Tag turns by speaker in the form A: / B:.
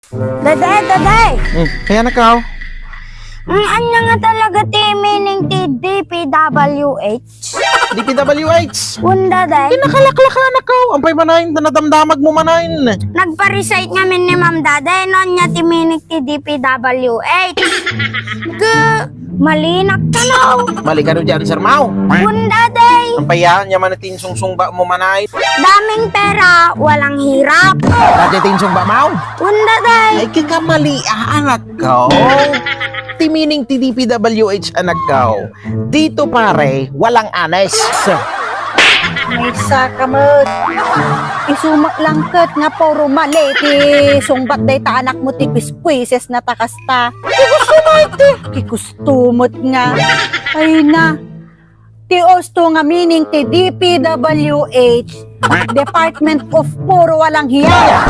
A: Daday!
B: Kaya nakaw?
A: Ano nga talaga ti meaning ti DPWH?
B: DPWH?
A: Daday.
B: Kinakalaklak ka nakaw. Ampay manayin, nadamdamag mo manayin.
A: Nagpa-recite ngamin ni Ma'am Daday, non niya ti meaning ti DPWH. Malinak ka no.
B: Mali ka no dyan, Sir Mau.
A: Daday.
B: Ampay yan, yaman natin sungsungba mo manayin.
A: Daming pera, walang hirap.
B: Natin sungsungba, Mau.
A: Daday.
B: Ay, kakamali, anak ko. Ti meaning ti DPWH, anak ko. Dito pare, walang anes.
C: May sakamot. Isumak lang kat nga puro mali. Ti sungbat day ta anak mo ti pispwises na takasta. Kikustumot nga. Ay na. Ti osto nga meaning ti DPWH, Department of Puro Walang Hiya.